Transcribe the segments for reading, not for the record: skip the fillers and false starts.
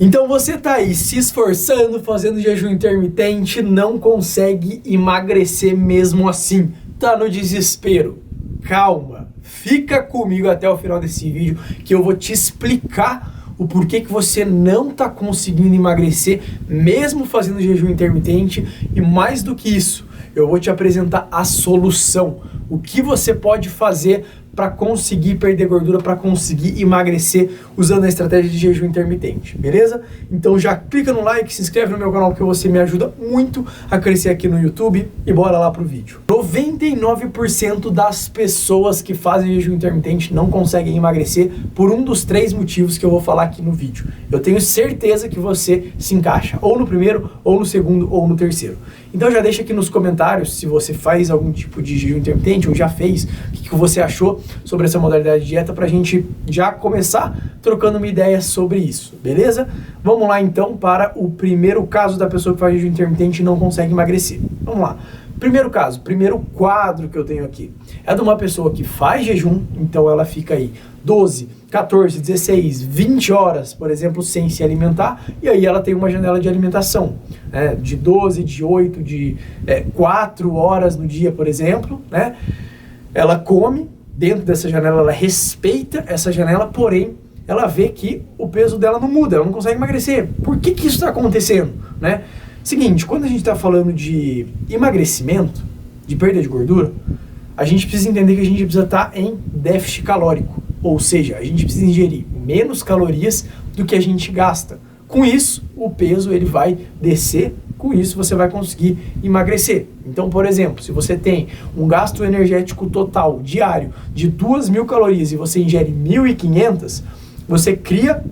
Então você tá aí se esforçando, fazendo jejum intermitente, não consegue emagrecer mesmo assim, tá no desespero. Calma, fica comigo até o final desse vídeo que eu vou te explicar o porquê que você não tá conseguindo emagrecer mesmo fazendo jejum intermitente e mais do que isso, eu vou te apresentar a solução, o que você pode fazer para conseguir perder gordura, para conseguir emagrecer usando a estratégia de jejum intermitente, beleza? Então já clica no like, se inscreve no meu canal porque você me ajuda muito a crescer aqui no YouTube e bora lá pro vídeo. 99% das pessoas que fazem jejum intermitente não conseguem emagrecer por um dos 3 motivos que eu vou falar aqui no vídeo. Eu tenho certeza que você se encaixa ou no primeiro, ou no segundo, ou no terceiro. Então já deixa aqui nos comentários se você faz algum tipo de jejum intermitente ou já fez, o que você achou sobre essa modalidade de dieta pra gente já começar trocando uma ideia sobre isso, beleza? Vamos lá então para o primeiro caso da pessoa que faz jejum intermitente e não consegue emagrecer. Vamos lá. Primeiro caso, primeiro quadro que eu tenho aqui é de uma pessoa que faz jejum, então ela fica aí 12, 14, 16, 20 horas, por exemplo, sem se alimentar, e aí ela tem uma janela de alimentação, né, de 12, de 8, de 4 horas no dia, por exemplo, né? Ela come dentro dessa janela, ela respeita essa janela, porém, ela vê que o peso dela não muda, ela não consegue emagrecer. Por que isso está acontecendo, né? Seguinte, quando a gente está falando de emagrecimento, de perda de gordura, a gente precisa entender que a gente precisa estar em déficit calórico. Ou seja, a gente precisa ingerir menos calorias do que a gente gasta. Com isso, o peso ele vai descer, com isso você vai conseguir emagrecer. Então, por exemplo, se você tem um gasto energético total diário de 2.000 calorias e você ingere 1.500, você cria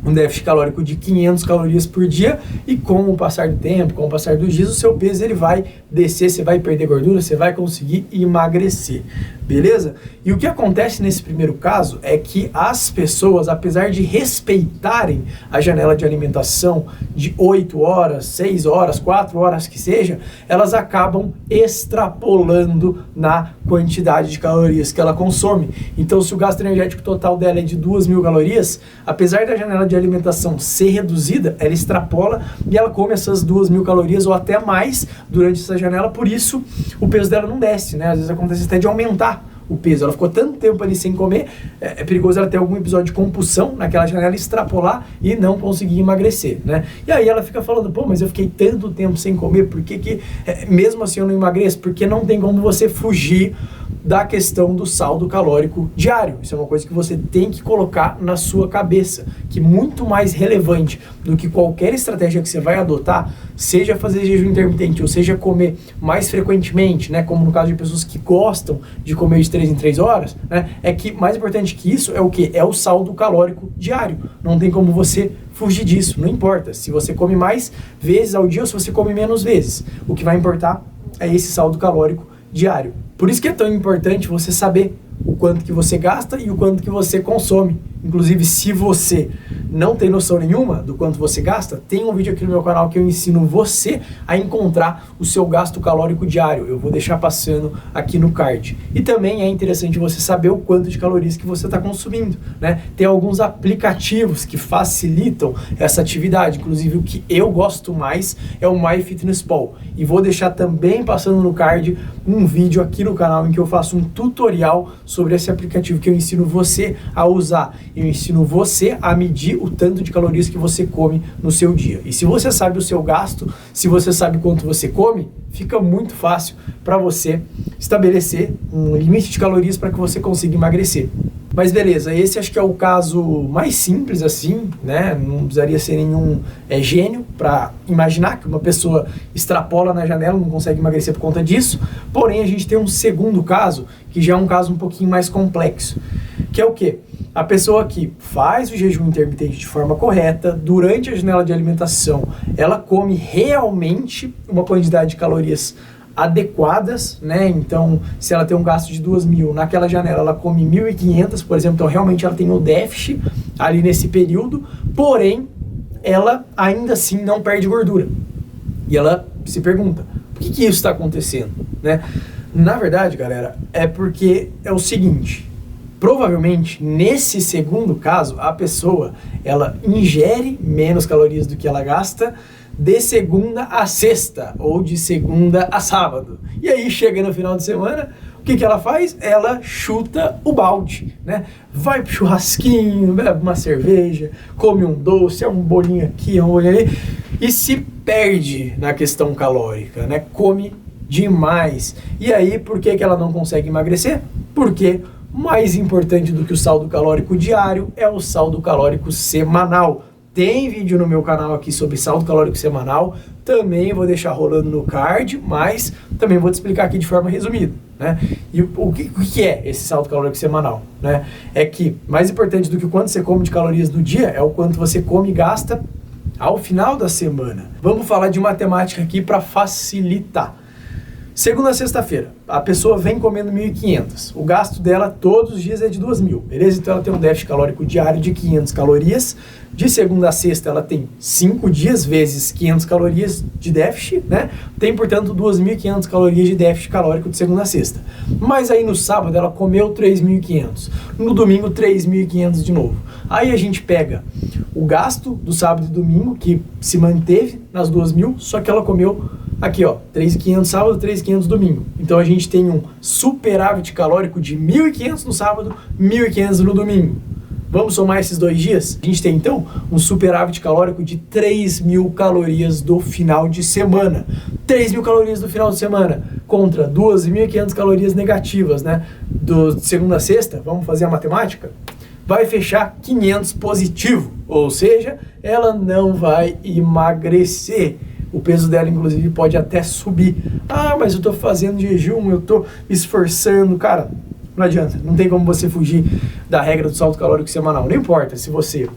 um déficit calórico de 500 calorias por dia e com o passar do tempo, com o passar dos dias, o seu peso ele vai descer, você vai perder gordura, você vai conseguir emagrecer, beleza? E o que acontece nesse primeiro caso é que as pessoas, apesar de respeitarem a janela de alimentação de 8 horas, 6 horas, 4 horas que seja, elas acabam extrapolando na quantidade de calorias que ela consome. Então, se o gasto energético total dela é de 2.000 calorias, apesar da janela de alimentação ser reduzida, ela extrapola e ela come essas 2.000 calorias ou até mais durante essa janela, por isso o peso dela não desce, né? Às vezes acontece até de aumentar o peso. Ela ficou tanto tempo ali sem comer, é perigoso ela ter algum episódio de compulsão naquela janela, extrapolar e não conseguir emagrecer, né? E aí ela fica falando, pô, mas eu fiquei tanto tempo sem comer, por que mesmo assim eu não emagreço? Porque não tem como você fugir da questão do saldo calórico diário. Isso é uma coisa que você tem que colocar na sua cabeça, que muito mais relevante do que qualquer estratégia que você vai adotar, seja fazer jejum intermitente ou seja comer mais frequentemente, né, como no caso de pessoas que gostam de comer de 3 em 3 horas, né, é que mais importante que isso é o quê? É o saldo calórico diário. Não tem como você fugir disso, não importa se você come mais vezes ao dia ou se você come menos vezes. O que vai importar é esse saldo calórico diário. Por isso que é tão importante você saber o quanto que você gasta e o quanto que você consome. Inclusive, se você não tem noção nenhuma do quanto você gasta, tem um vídeo aqui no meu canal que eu ensino você a encontrar o seu gasto calórico diário. Eu vou deixar passando aqui no card. E também é interessante você saber o quanto de calorias que você está consumindo, né? Tem alguns aplicativos que facilitam essa atividade. Inclusive, o que eu gosto mais é o MyFitnessPal. E vou deixar também passando no card um vídeo aqui no canal em que eu faço um tutorial sobre esse aplicativo que eu ensino você a usar. Eu ensino você a medir o tanto de calorias que você come no seu dia. E se você sabe o seu gasto, se você sabe quanto você come, fica muito fácil para você estabelecer um limite de calorias para que você consiga emagrecer. Mas beleza, esse acho que é o caso mais simples assim, né? Não precisaria ser nenhum gênio para imaginar que uma pessoa extrapola na janela, não consegue emagrecer por conta disso. Porém, a gente tem um segundo caso, que já é um caso um pouquinho mais complexo, que é o quê? A pessoa que faz o jejum intermitente de forma correta, durante a janela de alimentação, ela come realmente uma quantidade de calorias adequadas, né? Então, se ela tem um gasto de 2.000, naquela janela ela come 1.500, por exemplo, então realmente ela tem o déficit ali nesse período, porém, ela ainda assim não perde gordura. E ela se pergunta, por que isso está acontecendo, né? Na verdade, galera, é porque é o seguinte, Provavelmente, nesse segundo caso, a pessoa, ela ingere menos calorias do que ela gasta de segunda a sexta, ou de segunda a sábado. E aí, chega no final de semana, o que ela faz? Ela chuta o balde, né? Vai pro churrasquinho, bebe uma cerveja, come um doce, um bolinho aqui, um bolinho ali, e se perde na questão calórica, né? Come demais. E aí, por que ela não consegue emagrecer? Porque mais importante do que o saldo calórico diário é o saldo calórico semanal. Tem vídeo no meu canal aqui sobre saldo calórico semanal, também vou deixar rolando no card, mas também vou te explicar aqui de forma resumida, né? E o que é esse saldo calórico semanal, né? É que mais importante do que o quanto você come de calorias no dia é o quanto você come e gasta ao final da semana. Vamos falar de matemática aqui para facilitar. Segunda a sexta-feira, a pessoa vem comendo 1.500. O gasto dela todos os dias é de 2.000, beleza? Então ela tem um déficit calórico diário de 500 calorias. De segunda a sexta ela tem 5 dias vezes 500 calorias de déficit, né? Tem, portanto, 2.500 calorias de déficit calórico de segunda a sexta. Mas aí no sábado ela comeu 3.500. No domingo 3.500 de novo. Aí a gente pega o gasto do sábado e domingo, que se manteve nas 2.000, só que ela comeu aqui, ó, 3.500 sábado, 3.500 domingo. Então a gente tem um superávit calórico de 1.500 no sábado, 1.500 no domingo. Vamos somar esses 2 dias? A gente tem então um superávit calórico de 3.000 calorias do final de semana. 3.000 calorias do final de semana contra 2.500 calorias negativas, né? Do segunda a sexta, vamos fazer a matemática? Vai fechar 500 positivo, ou seja, ela não vai emagrecer. O peso dela, inclusive, pode até subir. Ah, mas eu tô fazendo jejum, eu tô esforçando. Cara, não adianta. Não tem como você fugir da regra do saldo calórico semanal. Não importa se você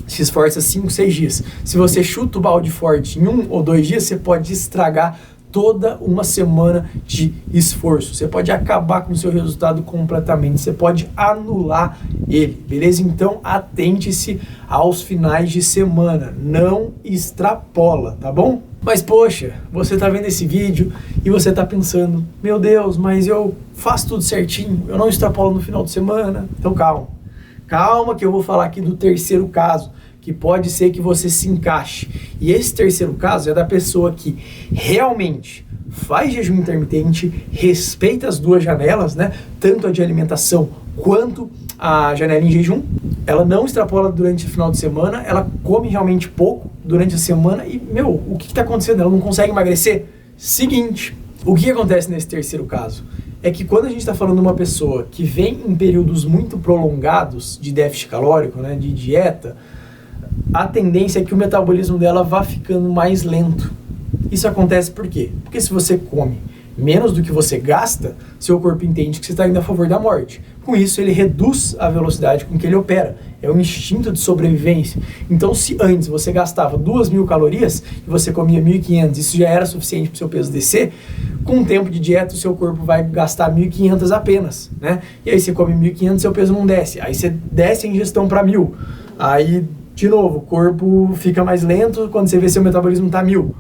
se esforça 5, 6 dias. Se você chuta o balde forte em 1 ou 2 dias, você pode estragar toda uma semana de esforço. Você pode acabar com o seu resultado completamente. Você pode anular ele, beleza? Então, atente-se aos finais de semana. Não extrapola, tá bom? Mas, poxa, você tá vendo esse vídeo e você tá pensando, meu Deus, mas eu faço tudo certinho, eu não extrapolo no final de semana. Então, calma. Calma que eu vou falar aqui do terceiro caso, que pode ser que você se encaixe. E esse terceiro caso é da pessoa que realmente faz jejum intermitente, respeita as 2 janelas, né? Tanto a de alimentação quanto a janela em jejum. Ela não extrapola durante o final de semana, ela come realmente pouco durante a semana e, o que está acontecendo? Ela não consegue emagrecer? Seguinte, o que acontece nesse terceiro caso? É que quando a gente está falando de uma pessoa que vem em períodos muito prolongados de déficit calórico, né, de dieta, a tendência é que o metabolismo dela vá ficando mais lento. Isso acontece por quê? Porque se você come menos do que você gasta, seu corpo entende que você está indo a favor da morte. Com isso, ele reduz a velocidade com que ele opera. É um instinto de sobrevivência. Então, se antes você gastava 2.000 calorias e você comia 1.500, isso já era suficiente para o seu peso descer, com o tempo de dieta, o seu corpo vai gastar 1.500 apenas, né? E aí você come 1.500, seu peso não desce. Aí você desce a ingestão para 1.000. Aí, de novo, o corpo fica mais lento, quando você vê seu metabolismo tá 1.000.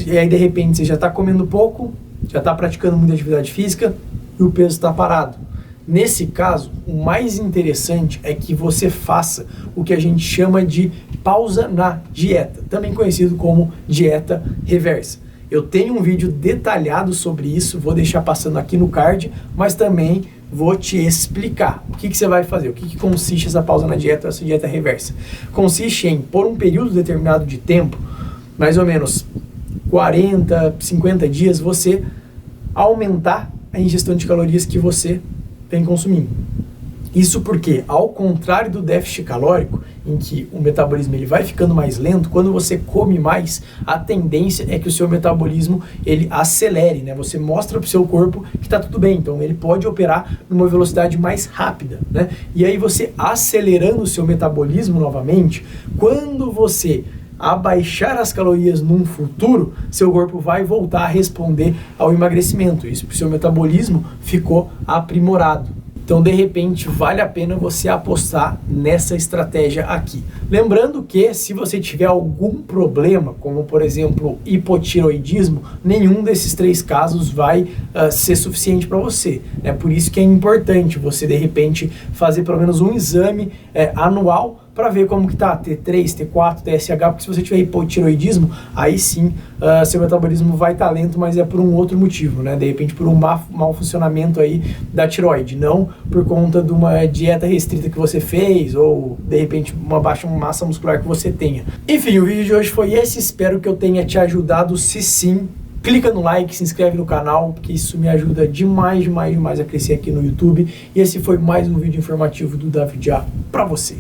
E aí, de repente, você já está comendo pouco, já está praticando muita atividade física e o peso está parado. Nesse caso, o mais interessante é que você faça o que a gente chama de pausa na dieta, também conhecido como dieta reversa. Eu tenho um vídeo detalhado sobre isso, vou deixar passando aqui no card, mas também vou te explicar o que você vai fazer, o que consiste essa pausa na dieta, essa dieta reversa. Consiste em, por um período determinado de tempo, mais ou menos 40, 50 dias, você aumentar a ingestão de calorias que você vem consumindo. Isso porque, ao contrário do déficit calórico, em que o metabolismo ele vai ficando mais lento, quando você come mais, a tendência é que o seu metabolismo ele acelere, né? Você mostra para o seu corpo que está tudo bem, então ele pode operar numa velocidade mais rápida, né? E aí você acelerando o seu metabolismo novamente, quando você abaixar as calorias num futuro, seu corpo vai voltar a responder ao emagrecimento. Isso porque o seu metabolismo ficou aprimorado. Então, de repente, vale a pena você apostar nessa estratégia aqui. Lembrando que se você tiver algum problema, como por exemplo hipotireoidismo, nenhum desses 3 casos vai ser suficiente para você. É por isso que é importante você de repente fazer pelo menos um exame anual para ver como que tá T3, T4, TSH, porque se você tiver hipotireoidismo, aí sim seu metabolismo vai estar lento, mas é por um outro motivo, né? De repente por um mau funcionamento aí da tireoide, não por conta de uma dieta restrita que você fez ou de repente uma baixa massa muscular que você tenha. Enfim, o vídeo de hoje foi esse, espero que eu tenha te ajudado. Se sim, clica no like, se inscreve no canal, porque isso me ajuda demais a crescer aqui no YouTube. E esse foi mais um vídeo informativo do David A pra você.